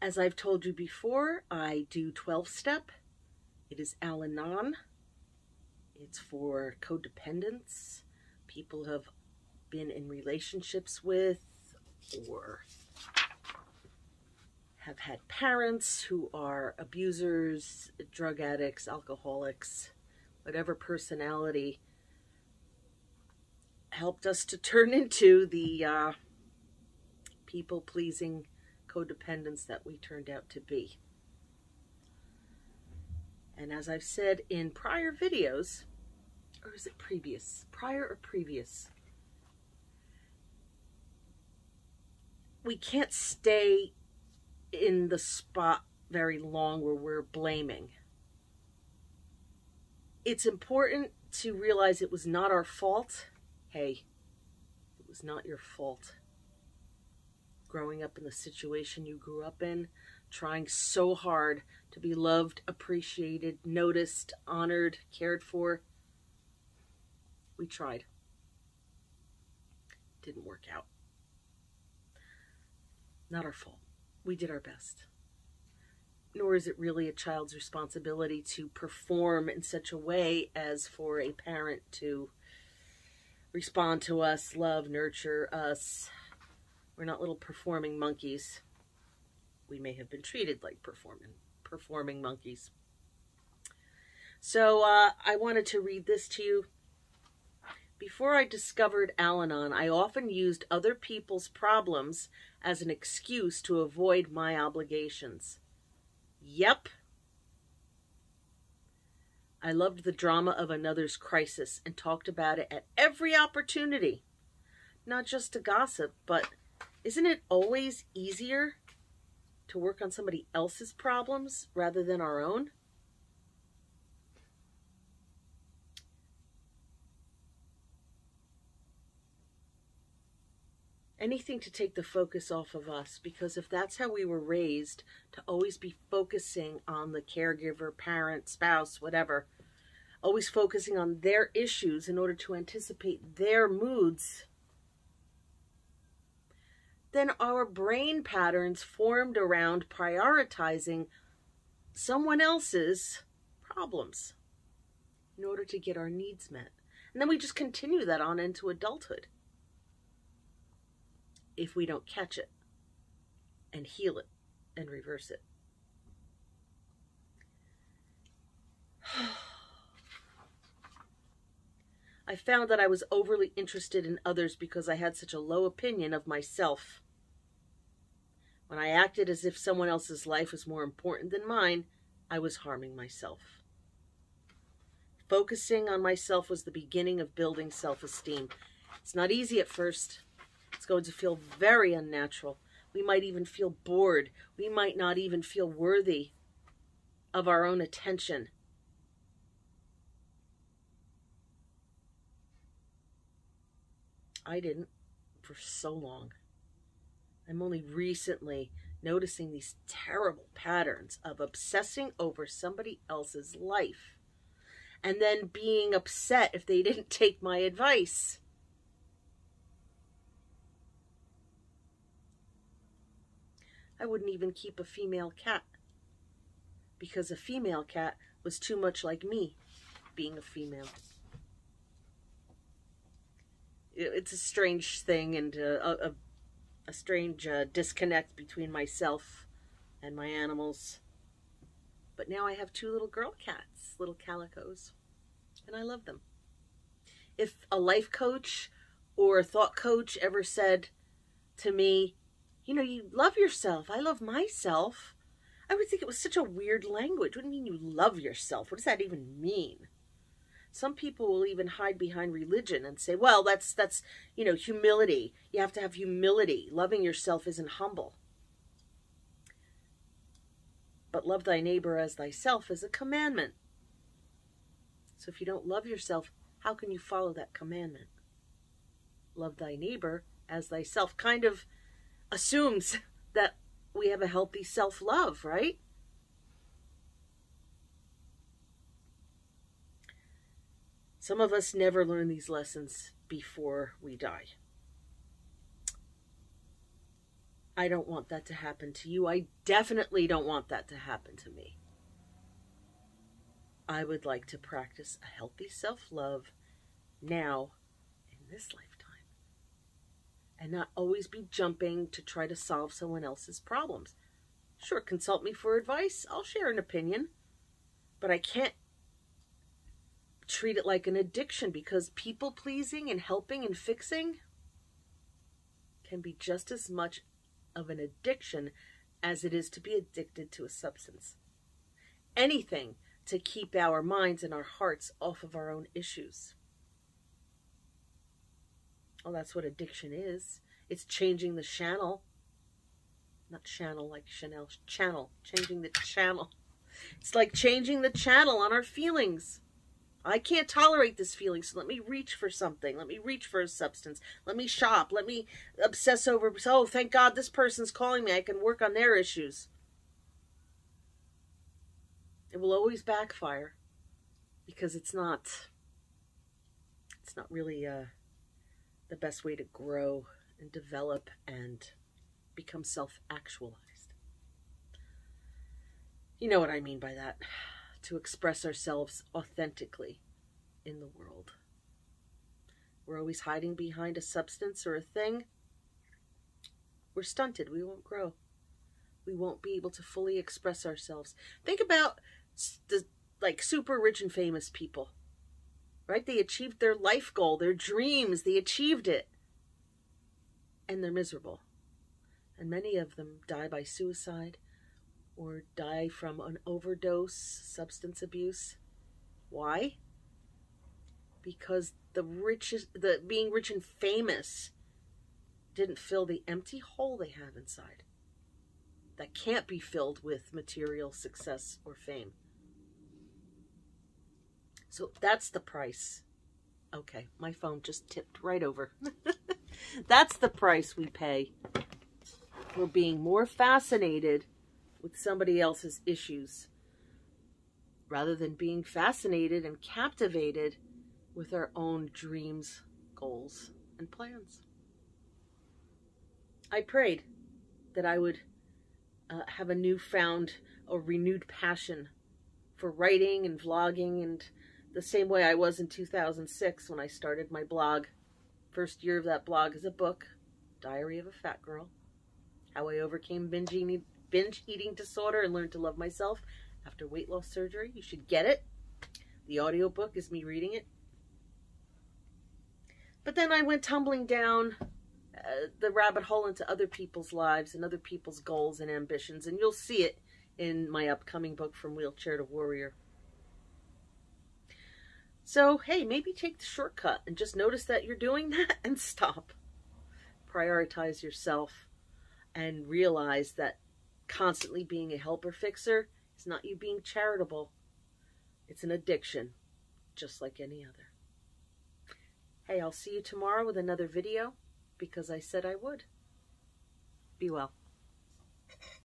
As I've told you before, I do 12-step. It is Al-Anon. It's for codependents, people who have been in relationships with or have had parents who are abusers, drug addicts, alcoholics, whatever personality helped us to turn into the people-pleasing codependents that we turned out to be. And as I've said in prior videos, or is it previous? Prior or previous? We can't stay in the spot very long where we're blaming. It's important to realize it was not our fault. Hey, it was not your fault. Growing up in the situation you grew up in, trying so hard to be loved, appreciated, noticed, honored, cared for. We tried. Didn't work out. Not our fault. We did our best. Nor is it really a child's responsibility to perform in such a way as for a parent to respond to us, love, nurture us. We're not little performing monkeys. We may have been treated like performing monkeys. So I wanted to read this to you. Before I discovered Al-Anon, I often used other people's problems as an excuse to avoid my obligations. Yep. I loved the drama of another's crisis and talked about it at every opportunity. Not just to gossip, but isn't it always easier to work on somebody else's problems rather than our own? Anything to take the focus off of us, because if that's how we were raised, to always be focusing on the caregiver, parent, spouse, whatever, always focusing on their issues in order to anticipate their moods, then our brain patterns formed around prioritizing someone else's problems in order to get our needs met. And then we just continue that on into adulthood if we don't catch it and heal it and reverse it. I found that I was overly interested in others because I had such a low opinion of myself. When I acted as if someone else's life was more important than mine, I was harming myself. Focusing on myself was the beginning of building self-esteem. It's not easy at first. It's going to feel very unnatural. We might even feel bored. We might not even feel worthy of our own attention. I didn't for so long. I'm only recently noticing these terrible patterns of obsessing over somebody else's life and then being upset if they didn't take my advice. I wouldn't even keep a female cat because a female cat was too much like me being a female. It's a strange thing and a strange disconnect between myself and my animals. But now I have 2 little girl cats, little calicos, and I love them. If a life coach or a thought coach ever said to me, you know, you love yourself, I love myself, I would think it was such a weird language. What do you mean you love yourself? What does that even mean? Some people will even hide behind religion and say, well, that's you know, humility. You have to have humility. Loving yourself isn't humble. But love thy neighbor as thyself is a commandment. So if you don't love yourself, how can you follow that commandment? Love thy neighbor as thyself kind of assumes that we have a healthy self-love, right? Some of us never learn these lessons before we die. I don't want that to happen to you. I definitely don't want that to happen to me. I would like to practice a healthy self-love now in this lifetime, and not always be jumping to try to solve someone else's problems. Sure, consult me for advice. I'll share an opinion, but I can't treat it like an addiction, because people pleasing and helping and fixing can be just as much of an addiction as it is to be addicted to a substance. Anything to keep our minds and our hearts off of our own issues. Well, that's what addiction is. It's changing the channel. Not channel like Chanel. Channel. Changing the channel. It's like changing the channel on our feelings. I can't tolerate this feeling, so let me reach for something. Let me reach for a substance. Let me shop. Let me obsess over, oh, thank God this person's calling me. I can work on their issues. It will always backfire, because it's not really the best way to grow and develop and become self-actualized. You know what I mean by that. To express ourselves authentically in the world. We're always hiding behind a substance or a thing. We're stunted. We won't grow. We won't be able to fully express ourselves. Think about the super rich and famous people, right? They achieved their life goal, their dreams. They achieved it. And they're miserable. And many of them die by suicide, or die from an overdose, substance abuse. Why? Because being rich and famous didn't fill the empty hole they have inside. That can't be filled with material success or fame. So that's the price. Okay, my phone just tipped right over. That's the price we pay for being more fascinated with somebody else's issues, rather than being fascinated and captivated with our own dreams, goals, and plans. I prayed that I would have a newfound or renewed passion for writing and vlogging, and the same way I was in 2006 when I started my blog. First year of that blog is a book, Diary of a Fat Girl, How I Overcame Binge Eating Disorder and Learned to Love Myself After Weight Loss Surgery. You should get it. The audiobook is me reading it. But then I went tumbling down the rabbit hole into other people's lives and other people's goals and ambitions, and you'll see it in my upcoming book, From Wheelchair to Warrior. So, hey, maybe take the shortcut and just notice that you're doing that and stop. Prioritize yourself and realize that constantly being a helper fixer is not you being charitable. It's an addiction, just like any other. Hey, I'll see you tomorrow with another video, because I said I would. Be well.